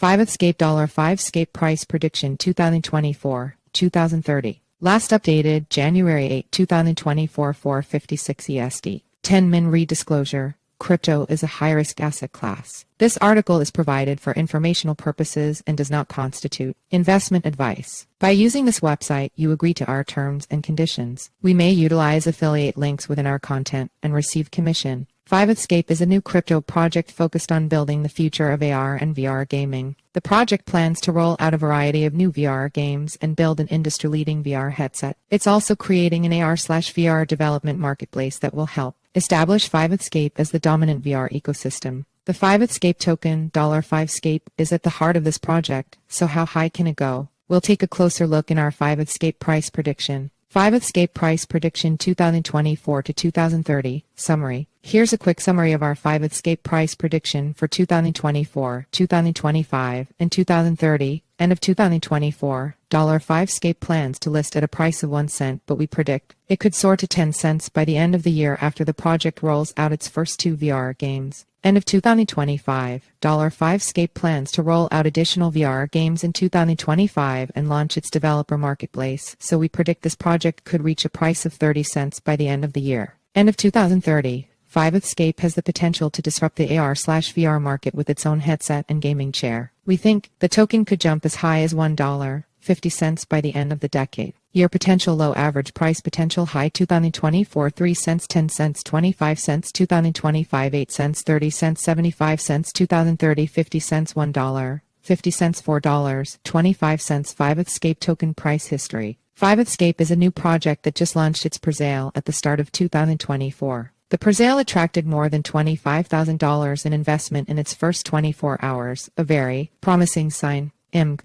5thScape $5SCAPE price prediction 2024-2030. Last updated January 8, 2024 4:56 EST. 10 min redisclosure. Crypto is a high-risk asset class. This article is provided for informational purposes and does not constitute investment advice. By using this website, you agree to our terms and conditions. We may utilize affiliate links within our content and receive commission. 5thScape is a new crypto project focused on building the future of AR and VR gaming. The project plans to roll out a variety of new VR games and build an industry-leading VR headset. It's also creating an AR/VR development marketplace that will help establish 5thScape as the dominant VR ecosystem. The 5thScape token, $5SCAPE, is at the heart of this project, so how high can it go? We'll take a closer look in our 5thScape price prediction. 5thScape price prediction 2024 to 2030. Summary. Here's a quick summary of our 5thScape price prediction for 2024, 2025, and 2030. End of 2024, $5SCAPE plans to list at a price of 1 cent, but we predict it could soar to 10 cents by the end of the year after the project rolls out its first 2 VR games. End of 2025, $5SCAPE plans to roll out additional VR games in 2025 and launch its developer marketplace, so we predict this project could reach a price of 30 cents by the end of the year. End of 2030, 5thScape has the potential to disrupt the AR/VR market with its own headset and gaming chair. We think the token could jump as high as $1.50 by the end of the decade. Year potential low, average price potential high 2024 3 cents 10 cents 25 cents 2025 8 cents 30 cents 75 cents 2030 50 cents $1, 50 cents $4, 25 cents 5thScape token price history. 5thScape is a new project that just launched its pre-sale at the start of 2024. The pre-sale attracted more than $25,000 in investment in its first 24 hours, a very promising sign.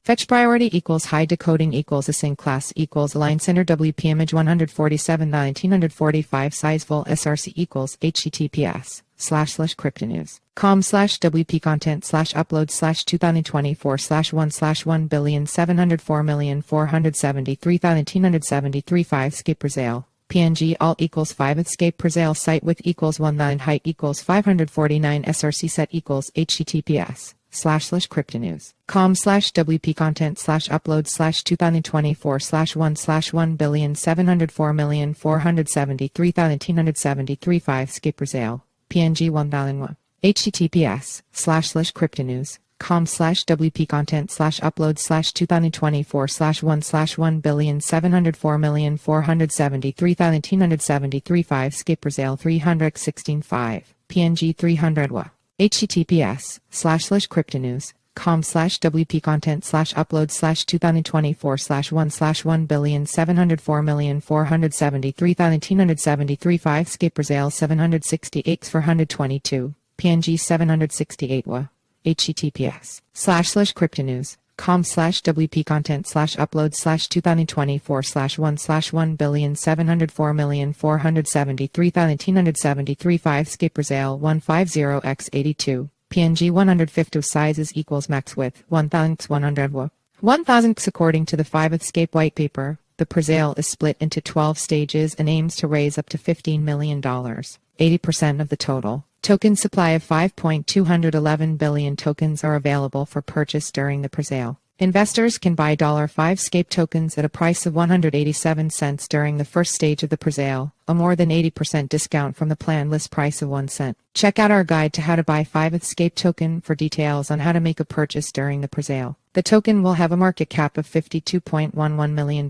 Fetch priority equals high decoding equals async class equals align center WP image 147/1945 size full src equals https://cryptonews.com/WP content/upload/2024/1/1,704,473,1973 5thScape pre-sale. PNG alt equals 5thScape pre-sale site width equals 19 height equals 549 src set equals https://cryptonews.com/WP content/upload/2024/1/1,704,473,1973 5thScape pre-sale. PNG 1001. https://cryptonews.com/WP content/upload/2024/1/1,704,473,1973 5thScape pre-sale 316.5. PNG 300 WA. https://cryptonews.com/WP content/upload/2024/1/1,704,473,1973 5thScape pre-sale 768 422. PNG 768 WA. https://cryptonews.com/WP content/upload/2024/1/1,704,473,1973 5thScape pre-sale 150x82. PNG 150 sizes equals max width 1100 W. 1000x according to the 5thScape white paper. The pre-sale is split into 12 stages and aims to raise up to $15 million, 80% of the total. Token supply of 5.211 billion tokens are available for purchase during the pre-sale. Investors can buy $5SCAPE tokens at a price of 187 cents during the first stage of the pre-sale, a more than 80% discount from the planned list price of 1 cent. Check out our guide to how to buy 5thScape token for details on how to make a purchase during the pre-sale. The token will have a market cap of $52.11 million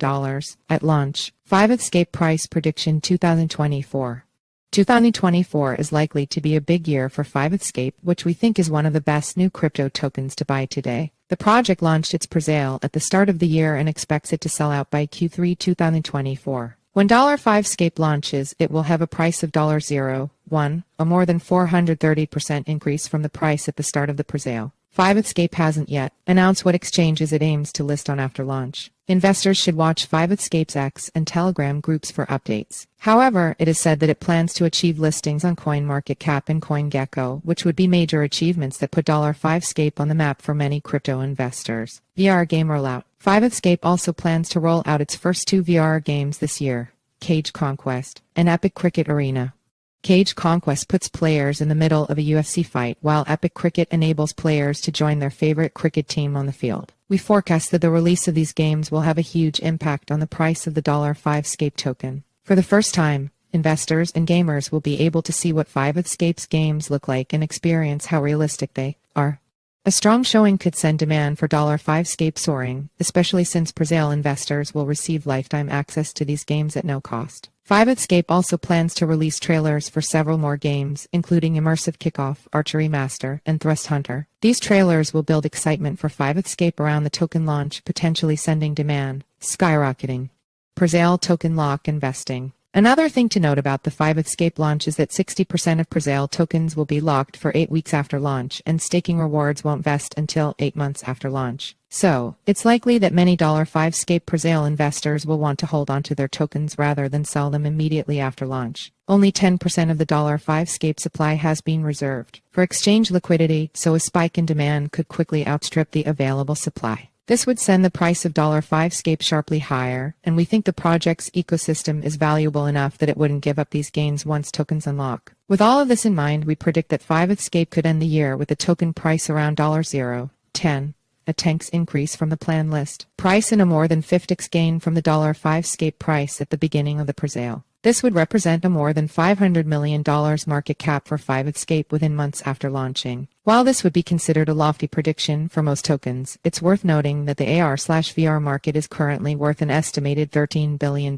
at launch. 5thScape price prediction 2024. 2024 is likely to be a big year for 5thScape, which we think is one of the best new crypto tokens to buy today. The project launched its pre-sale at the start of the year and expects it to sell out by Q3 2024. When $5SCAPE launches, it will have a price of $0.01, a more than 430% increase from the price at the start of the pre-sale. 5thScape hasn't yet announced what exchanges it aims to list on after launch. Investors should watch 5thScape's X and Telegram groups for updates. However, it is said that it plans to achieve listings on CoinMarketCap and CoinGecko, which would be major achievements that put $5SCAPE on the map for many crypto investors. VR game rollout. 5thScape also plans to roll out its first 2 VR games this year, Cage Conquest and Epic Cricket Arena. Cage Conquest puts players in the middle of a UFC fight, while Epic Cricket enables players to join their favorite cricket team on the field. We forecast that the release of these games will have a huge impact on the price of the $5SCAPE token. For the first time, investors and gamers will be able to see what 5thScape's games look like and experience how realistic they are. A strong showing could send demand for $5SCAPE soaring, especially since pre-sale investors will receive lifetime access to these games at no cost. 5thScape also plans to release trailers for several more games, including Immersive Kickoff, Archery Master, and Thrust Hunter. These trailers will build excitement for 5thScape around the token launch, potentially sending demand skyrocketing. Pre-sale token lock investing. Another thing to note about the 5thScape launch is that 60% of pre-sale tokens will be locked for 8 weeks after launch, and staking rewards won't vest until 8 months after launch. So, it's likely that many $5SCAPE pre-sale investors will want to hold onto their tokens rather than sell them immediately after launch. Only 10% of the $5SCAPE supply has been reserved for exchange liquidity, so a spike in demand could quickly outstrip the available supply. This would send the price of $5SCAPE sharply higher, and we think the project's ecosystem is valuable enough that it wouldn't give up these gains once tokens unlock. With all of this in mind, we predict that 5thScape could end the year with a token price around $0.10, a 10x increase from the planned list price and a more than 5x gain from the $5SCAPE price at the beginning of the pre-sale. This would represent a more than $500 million market cap for 5thScape within months after launching. While this would be considered a lofty prediction for most tokens, it's worth noting that the AR/VR market is currently worth an estimated $13 billion.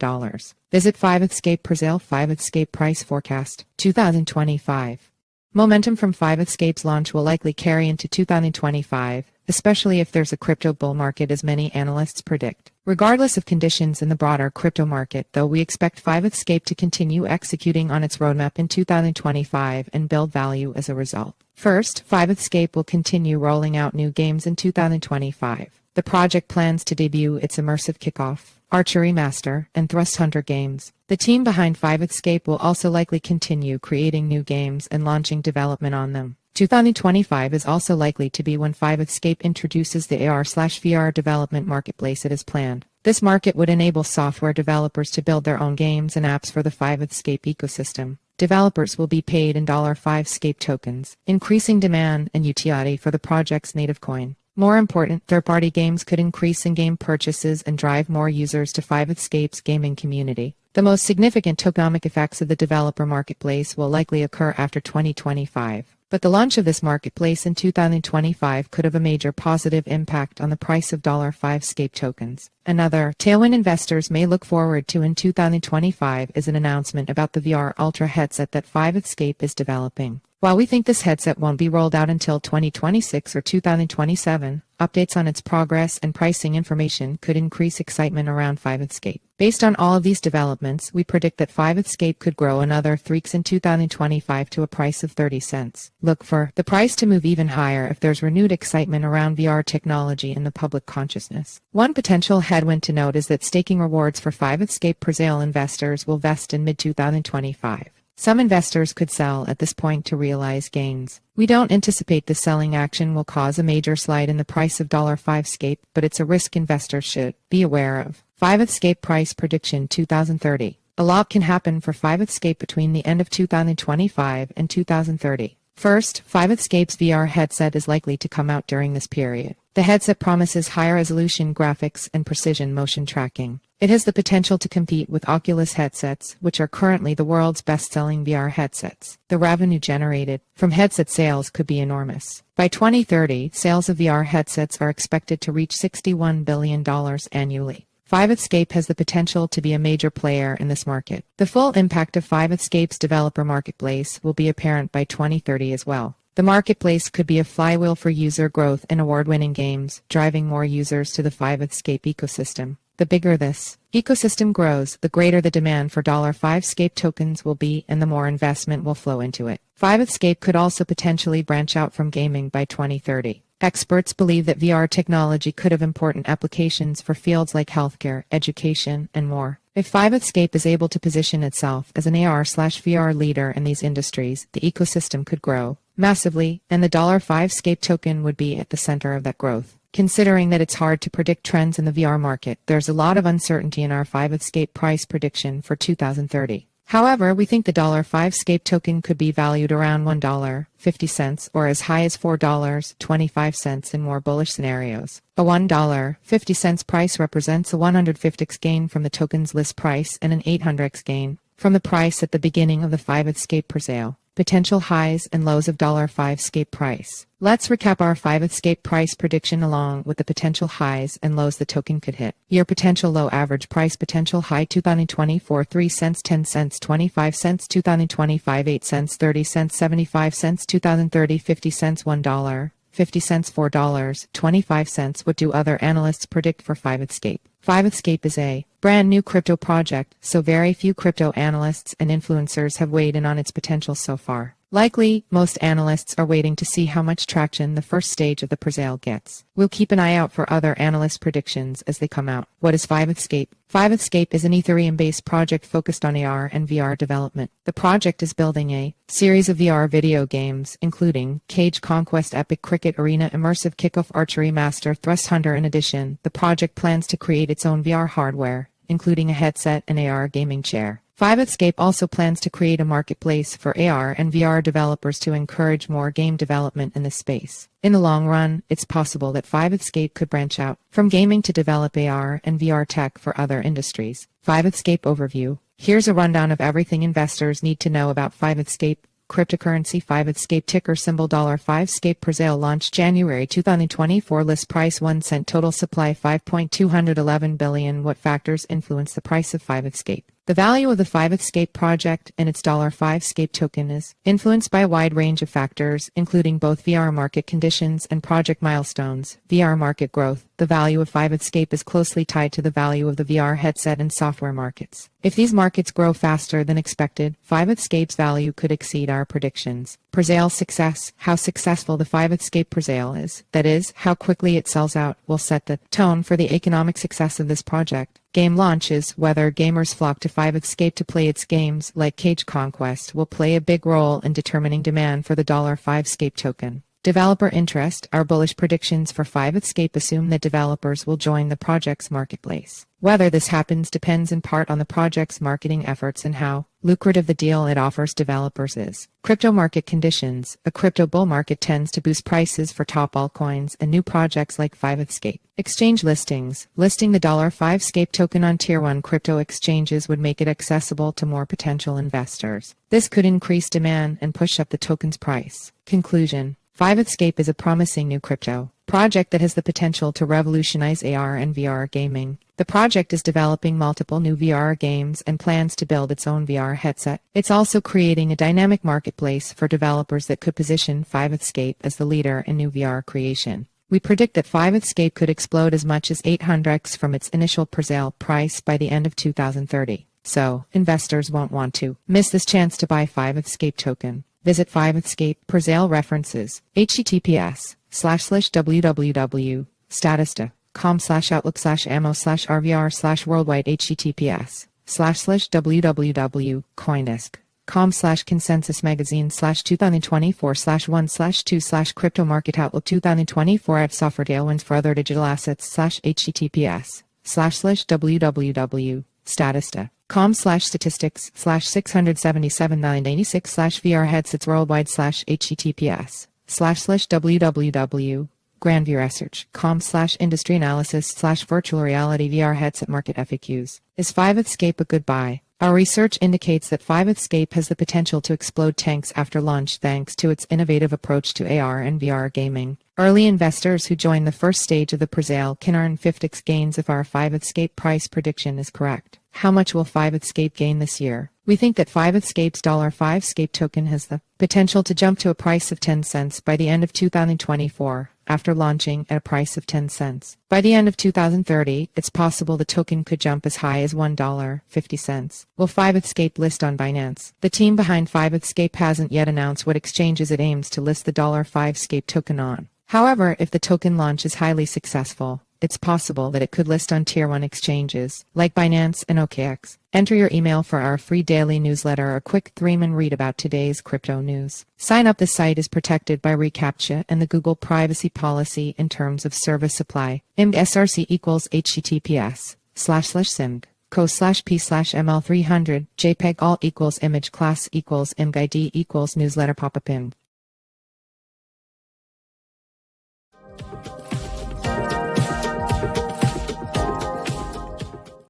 Visit 5thScape pre-sale 5thScape price forecast 2025. Momentum from 5thScape's launch will likely carry into 2025, especially if there's a crypto bull market as many analysts predict. Regardless of conditions in the broader crypto market, though, we expect 5thScape to continue executing on its roadmap in 2025 and build value as a result. First, 5thScape will continue rolling out new games in 2025. The project plans to debut its Immersive Kickoff, Archery Master, and Thrust Hunter games. The team behind 5thScape will also likely continue creating new games and launching development on them. 2025 is also likely to be when 5thScape introduces the AR/VR development marketplace it has planned. This market would enable software developers to build their own games and apps for the 5thScape ecosystem. Developers will be paid in $5SCAPE tokens, increasing demand and utility for the project's native coin. More important, third-party games could increase in-game purchases and drive more users to 5thScape's gaming community. The most significant tokenomic effects of the developer marketplace will likely occur after 2025. But the launch of this marketplace in 2025 could have a major positive impact on the price of $5SCAPE tokens. Another tailwind investors may look forward to in 2025 is an announcement about the VR Ultra headset that 5thScape is developing. While we think this headset won't be rolled out until 2026 or 2027, updates on its progress and pricing information could increase excitement around 5thScape. Based on all of these developments, we predict that 5thScape could grow another 3x in 2025 to a price of 30 cents. Look for the price to move even higher if there's renewed excitement around VR technology in the public consciousness. One potential headwind to note is that staking rewards for 5thScape pre-sale investors will vest in mid-2025. Some investors could sell at this point to realize gains. We don't anticipate the selling action will cause a major slide in the price of $5SCAPE, but it's a risk investors should be aware of. 5thScape price prediction 2030. A lot can happen for 5thScape between the end of 2025 and 2030. First, 5thScape's VR headset is likely to come out during this period. The headset promises higher resolution graphics and precision motion tracking. It has the potential to compete with Oculus headsets, which are currently the world's best-selling VR headsets. The revenue generated from headset sales could be enormous. By 2030, sales of VR headsets are expected to reach $61 billion annually. 5thScape has the potential to be a major player in this market. The full impact of 5thScape's developer marketplace will be apparent by 2030 as well. The marketplace could be a flywheel for user growth and award-winning games, driving more users to the 5thScape ecosystem. The bigger this ecosystem grows, the greater the demand for $5SCAPE tokens will be and the more investment will flow into it. 5thScape could also potentially branch out from gaming by 2030. Experts believe that VR technology could have important applications for fields like healthcare, education, and more. If 5thScape is able to position itself as an AR/VR leader in these industries, the ecosystem could grow massively, and the $5SCAPE token would be at the center of that growth. Considering that it's hard to predict trends in the VR market, there's a lot of uncertainty in our 5thScape price prediction for 2030. However, we think the $5SCAPE token could be valued around $1.50 or as high as $4.25 in more bullish scenarios. A $1.50 price represents a 150x gain from the token's list price and an 800x gain from the price at the beginning of the 5thScape presale. Potential highs and lows of $5SCAPE price. Let's recap our 5thScape price prediction along with the potential highs and lows the token could hit. Year potential low average price potential high 2024 3 cents 10 cents 25 cents 2025 8 cents 30 cents 75 cents 2030 50 cents $1 50 cents $4.25. What do other analysts predict for 5thScape? 5thScape is a brand new crypto project, so very few crypto analysts and influencers have weighed in on its potential so far. Likely, most analysts are waiting to see how much traction the first stage of the presale gets. We'll keep an eye out for other analyst predictions as they come out. What is 5thScape? 5thScape is an Ethereum-based project focused on AR and VR development. The project is building a series of VR video games, including Cage Conquest, Epic Cricket Arena, Immersive Kickoff, Archery Master, Thrust Hunter. In addition, the project plans to create its own VR hardware, including a headset and AR gaming chair. 5thScape also plans to create a marketplace for AR and VR developers to encourage more game development in this space. In the long run, it's possible that 5thScape could branch out from gaming to develop AR and VR tech for other industries. 5thScape overview. Here's a rundown of everything investors need to know about 5thScape. Cryptocurrency. 5thScape ticker symbol $5SCAPE presale launch January 2024 list price 1 cent total supply 5.211 billion. What factors influence the price of 5thScape? The value of the 5thScape project and its $5SCAPE token is influenced by a wide range of factors, including both VR market conditions and project milestones. VR market growth. The value of 5thScape is closely tied to the value of the VR headset and software markets. If these markets grow faster than expected, 5thScape's value could exceed our predictions. Presale success. How successful the 5thScape presale is, that is, how quickly it sells out, will set the tone for the economic success of this project. Game launches. Whether gamers flock to 5thScape to play its games, like Cage Conquest, will play a big role in determining demand for the $5SCAPE token. Developer interest. Our bullish predictions for 5thScape assume that developers will join the project's marketplace. Whether this happens depends in part on the project's marketing efforts and how lucrative the deal it offers developers is. Crypto market conditions. A crypto bull market tends to boost prices for top altcoins and new projects like 5thScape. Exchange listings. Listing the $5SCAPE token on Tier 1 crypto exchanges would make it accessible to more potential investors. This could increase demand and push up the token's price. Conclusion. 5thScape is a promising new crypto project that has the potential to revolutionize AR and VR gaming. The project is developing multiple new VR games and plans to build its own VR headset. It's also creating a dynamic marketplace for developers that could position 5thScape as the leader in new VR creation. We predict that 5thScape could explode as much as 800x from its initial presale price by the end of 2030. So, investors won't want to miss this chance to buy 5thScape token. Visit 5thScape presale references https://www.statista.com/outlook/ammo/rvr/worldwide https://www.coindesk.com/consensus magazine/2024/1/2/crypto market outlook 2024 at software tailwinds for other digital https://www.statista.com/statistics/677,986/VR headsets worldwide/https://www.grandviewresearch.com/industry analysis/virtual reality VR headset market FAQs. Is 5thScape a good buy? Our research indicates that 5thScape has the potential to explode tanks after launch thanks to its innovative approach to AR and VR gaming. Early investors who join the first stage of the presale can earn 50x gains if our 5thScape price prediction is correct. How much will 5thScape gain this year? We think that 5thScape's $5SCAPE token has the potential to jump to a price of 10 cents by the end of 2024, after launching at a price of 10 cents. By the end of 2030, it's possible the token could jump as high as $1.50. Will 5thScape list on Binance? The team behind 5thScape hasn't yet announced what exchanges it aims to list the $5SCAPE token on. However, if the token launch is highly successful, it's possible that it could list on Tier 1 exchanges, like Binance and OKX. Enter your email for our free daily newsletter or quick 3-minute read about today's crypto news. Sign up. The site is protected by reCAPTCHA and the Google privacy policy in terms of service supply. IMG SRC equals https://simg co/p/ml300 JPEG alt equals image class equals img ID equals newsletter pop-up in